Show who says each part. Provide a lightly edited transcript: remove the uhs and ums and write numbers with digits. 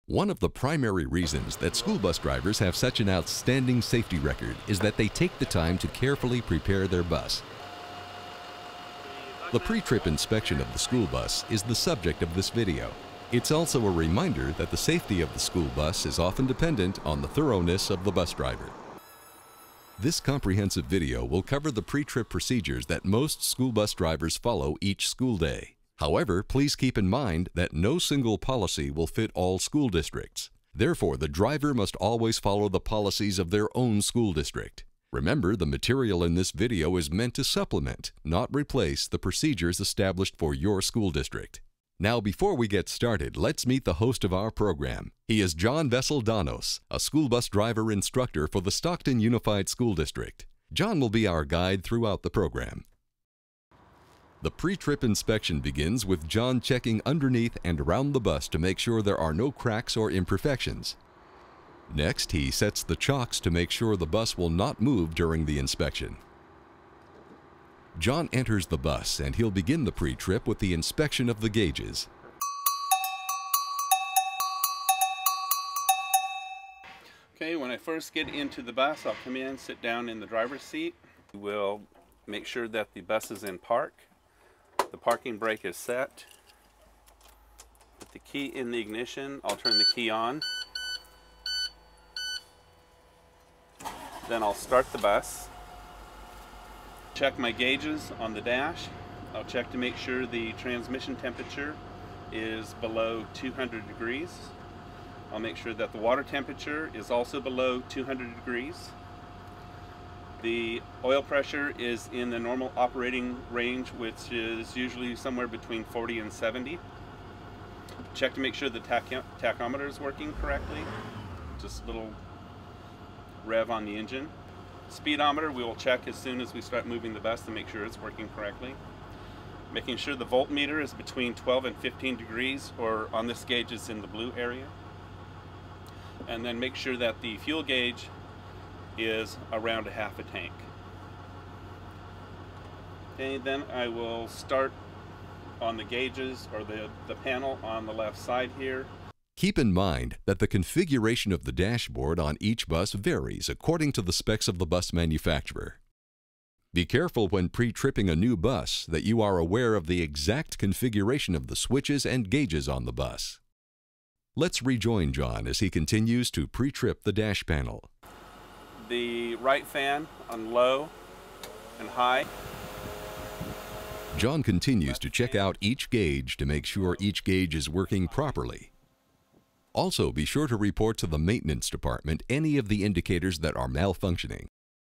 Speaker 1: One of the primary reasons that school bus drivers have such an outstanding safety record is that they take the time to carefully prepare their bus. The pre-trip inspection of the school bus is the subject of this video. It's also a reminder that the safety of the school bus is often dependent on the thoroughness of the bus driver. This comprehensive video will cover the pre-trip procedures that most school bus drivers follow each school day. However, please keep in mind that no single policy will fit all school districts. Therefore, the driver must always follow the policies of their own school district. Remember, the material in this video is meant to supplement, not replace, the procedures established for your school district. Now, before we get started, let's meet the host of our program. He is John Vessel-Danos, a school bus driver instructor for the Stockton Unified School District. John will be our guide throughout the program. The pre-trip inspection begins with John checking underneath and around the bus to make sure there are no cracks or imperfections. Next, he sets the chocks to make sure the bus will not move during the inspection. John enters the bus and he'll begin the pre-trip with the inspection of the gauges.
Speaker 2: Okay, when I first get into the bus, I'll come in, sit down in the driver's seat. We'll make sure that the bus is in park. The parking brake is set. Put the key in the ignition. I'll turn the key on. Then I'll start the bus. Check my gauges on the dash. I'll check to make sure the transmission temperature is below 200 degrees. I'll make sure that the water temperature is also below 200 degrees. The oil pressure is in the normal operating range, which is usually somewhere between 40 and 70. Check to make sure the tachometer is working correctly. Just a little rev on the engine. Speedometer we will check as soon as we start moving the bus to make sure it's working correctly. Making sure the voltmeter is between 12 and 15 degrees, or on this gauge it's in the blue area. And then make sure that the fuel gauge is around a half a tank. Okay, then I will start on the gauges, or the panel on the left side here.
Speaker 1: Keep in mind that the configuration of the dashboard on each bus varies according to the specs of the bus manufacturer. Be careful when pre-tripping a new bus that you are aware of the exact configuration of the switches and gauges on the bus. Let's rejoin John as he continues to pre-trip the dash panel.
Speaker 2: The right fan on low and high.
Speaker 1: John continues to check out each gauge to make sure each gauge is working properly. Also, be sure to report to the maintenance department any of the indicators that are malfunctioning.